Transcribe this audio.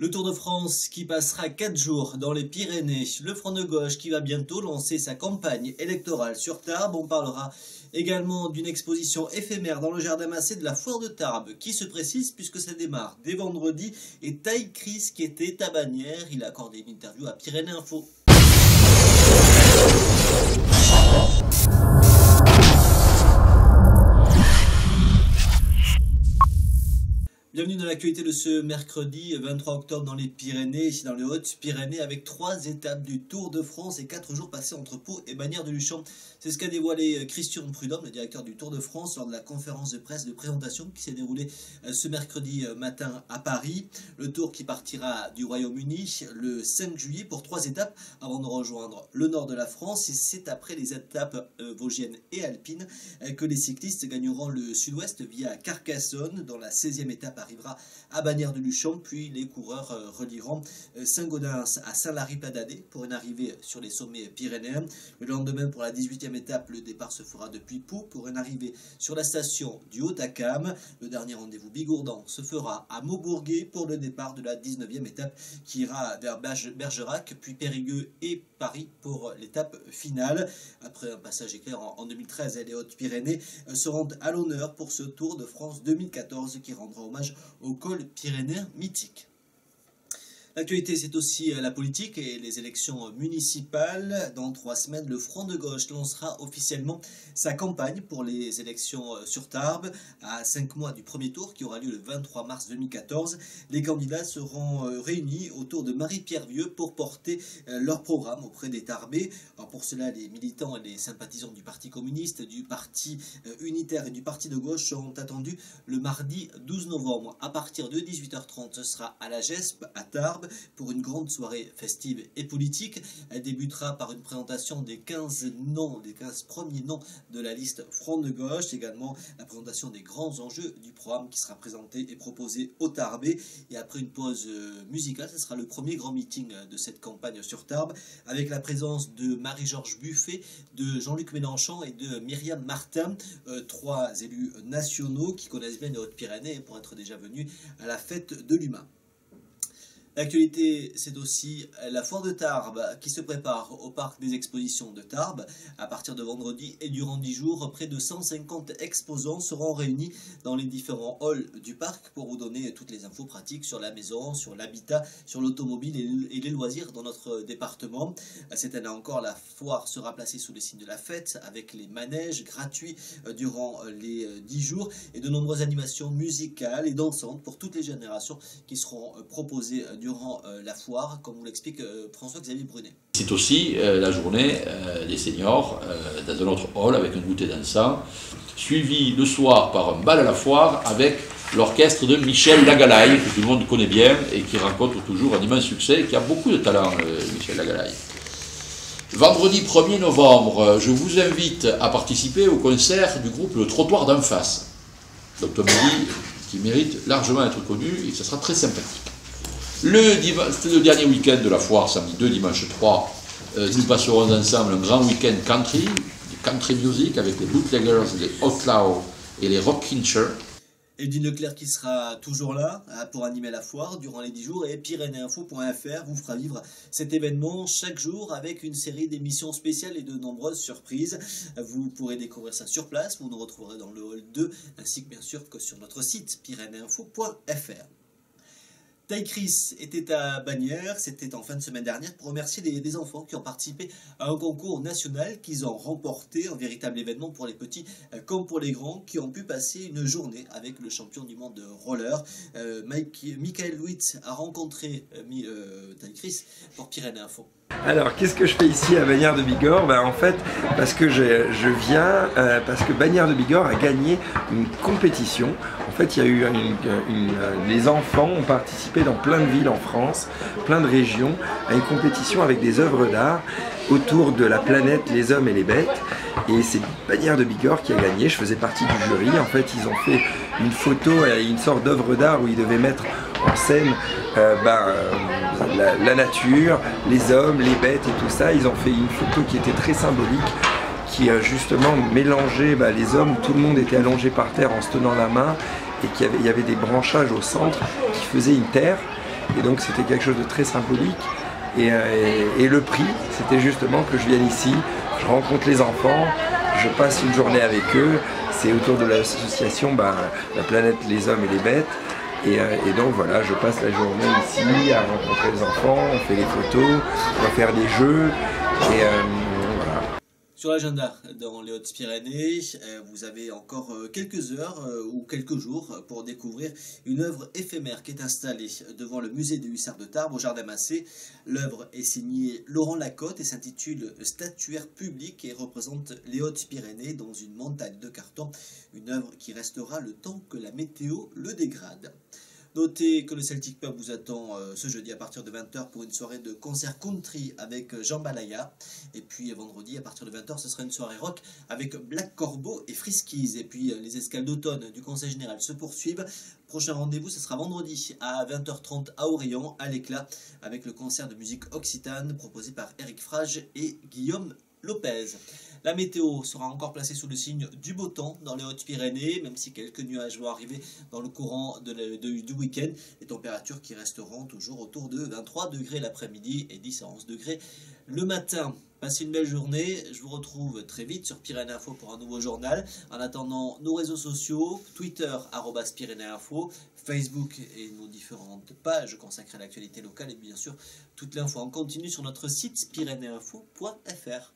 Le Tour de France qui passera 4 jours dans les Pyrénées. Le Front de Gauche qui va bientôt lancer sa campagne électorale sur Tarbes. On parlera également d'une exposition éphémère dans le jardin massé de la Foire de Tarbes qui se précise puisque ça démarre dès vendredi. Et Ty Chris qui était à Bagnères, il a accordé une interview à Pyrénées Info. Bienvenue dans l'actualité de ce mercredi 23 octobre dans les Pyrénées, ici dans les Hautes-Pyrénées, avec 3 étapes du Tour de France et 4 jours passés entre Pau et Bagnères de Luchon. C'est ce qu'a dévoilé Christian Prudhomme, le directeur du Tour de France, lors de la conférence de presse de présentation qui s'est déroulée ce mercredi matin à Paris. Le Tour qui partira du Royaume-Uni le 5 juillet pour 3 étapes avant de rejoindre le nord de la France. Et c'est après les étapes vosgiennes et alpines que les cyclistes gagneront le sud-ouest via Carcassonne, dans la 16e étape arrivera à Bagnères de Luchon, puis les coureurs relieront Saint-Gaudens à Saint-Lary-Pladadès pour une arrivée sur les sommets pyrénéens. Le lendemain, pour la 18e étape, le départ se fera depuis Pau pour une arrivée sur la station du Haut-Acam. Le dernier rendez-vous bigourdan se fera à Maubourguet pour le départ de la 19e étape qui ira vers Bergerac, puis Périgueux et Paris pour l'étape finale. Après un passage éclair en 2013, les Hautes-Pyrénées seront à l'honneur pour ce Tour de France 2014 qui rendra hommage au col pyrénéen mythique. L'actualité, c'est aussi la politique et les élections municipales. Dans 3 semaines, le Front de Gauche lancera officiellement sa campagne pour les élections sur Tarbes. À 5 mois du premier tour qui aura lieu le 23 mars 2014, les candidats seront réunis autour de Marie-Pierre Vieux pour porter leur programme auprès des Tarbais. Alors pour cela, les militants et les sympathisants du Parti communiste, du Parti unitaire et du Parti de gauche seront attendus le mardi 12 novembre. À partir de 18h30, ce sera à la GESP à Tarbes pour une grande soirée festive et politique. Elle débutera par une présentation des 15 premiers noms de la liste Front de Gauche, également la présentation des grands enjeux du programme qui sera présenté et proposé au Tarbais. Et après une pause musicale, ce sera le premier grand meeting de cette campagne sur Tarbes, avec la présence de Marie-Georges Buffet, de Jean-Luc Mélenchon et de Myriam Martin, 3 élus nationaux qui connaissent bien les Hautes-Pyrénées pour être déjà venus à la fête de l'humain. L'actualité, c'est aussi la Foire de Tarbes qui se prépare au parc des expositions de Tarbes. À partir de vendredi et durant 10 jours, près de 150 exposants seront réunis dans les différents halls du parc pour vous donner toutes les infos pratiques sur la maison, sur l'habitat, sur l'automobile et les loisirs dans notre département. Cette année encore, la foire sera placée sous le signe de la fête avec les manèges gratuits durant les 10 jours et de nombreuses animations musicales et dansantes pour toutes les générations qui seront proposées durant la foire, comme vous l'explique François-Xavier Brunet. C'est aussi la journée des seniors dans un autre hall avec un goûter dansant, suivi le soir par un bal à la foire avec l'orchestre de Michel Lagalaye, que tout le monde connaît bien et qui rencontre toujours un immense succès et qui a beaucoup de talent, Michel Lagalaye. Vendredi 1er novembre, je vous invite à participer au concert du groupe Le Trottoir d'en face, d'automobile qui mérite largement d'être connu et ça sera très sympathique. Le dernier week-end de la foire, samedi 2, dimanche 3, nous passerons ensemble un grand week-end country music avec les Bootleggers, les Outlaws et les Rockinchers. Eldine Leclerc qui sera toujours là pour animer la foire durant les 10 jours et pyrénéinfo.fr vous fera vivre cet événement chaque jour avec une série d'émissions spéciales et de nombreuses surprises. Vous pourrez découvrir ça sur place, vous nous retrouverez dans le hall 2 ainsi que bien sûr que sur notre site pyrénéinfo.fr. Ty Chris était à Bagnères, c'était en fin de semaine dernière, pour remercier des enfants qui ont participé à un concours national qu'ils ont remporté, un véritable événement pour les petits comme pour les grands, qui ont pu passer une journée avec le champion du monde de roller. Michael Witt a rencontré Ty Chris pour Pyrénées Info. Alors, qu'est-ce que je fais ici à Bagnères de Bigorre? En fait, parce que je viens, parce que Bagnères de Bigorre a gagné une compétition. En fait, il y a eu les enfants ont participé dans plein de villes en France, plein de régions, à une compétition avec des œuvres d'art autour de la planète, les hommes et les bêtes. Et c'est Bagnères de Bigorre qui a gagné. Je faisais partie du jury. En fait, ils ont fait une photo, une sorte d'œuvre d'art où ils devaient mettre en scène la nature, les hommes, les bêtes et tout ça. Ils ont fait une photo qui était très symbolique, qui justement mélangeait les hommes, tout le monde était allongé par terre en se tenant la main et il y avait des branchages au centre qui faisaient une terre. Et donc c'était quelque chose de très symbolique. Et le prix, c'était justement que je vienne ici, je rencontre les enfants, je passe une journée avec eux. C'est autour de l'association La planète, les hommes et les bêtes. Et donc voilà, je passe la journée ici à rencontrer les enfants, on fait des photos, on va faire des jeux. Et voilà. Sur l'agenda dans les Hautes-Pyrénées, vous avez encore quelques heures ou quelques jours pour découvrir une œuvre éphémère qui est installée devant le musée des Hussards de Tarbes au Jardin Massé. L'œuvre est signée Laurent Lacotte et s'intitule Statuaire public et représente les Hautes-Pyrénées dans une montagne de carton. Une œuvre qui restera le temps que la météo le dégrade. Notez que le Celtic Pub vous attend ce jeudi à partir de 20 h pour une soirée de concert country avec Jean Balaya. Et puis vendredi à partir de 20 h ce sera une soirée rock avec Black Corbeau et Friskies. Et puis les escales d'automne du Conseil Général se poursuivent. Prochain rendez-vous, ce sera vendredi à 20 h 30 à Orient, à l'Éclat, avec le concert de musique occitane proposé par Eric Frage et Guillaume Lopez. La météo sera encore placée sous le signe du beau temps dans les Hautes-Pyrénées, même si quelques nuages vont arriver dans le courant du week-end. Les températures qui resteront toujours autour de 23 degrés l'après-midi et 10 à 11 degrés le matin. Passez une belle journée, je vous retrouve très vite sur Pyrénées Info pour un nouveau journal. En attendant, nos réseaux sociaux, Twitter @PyrénéeInfo, Facebook et nos différentes pages consacrées à l'actualité locale et bien sûr toute l'info en continu sur notre site pyrénéeinfo.fr.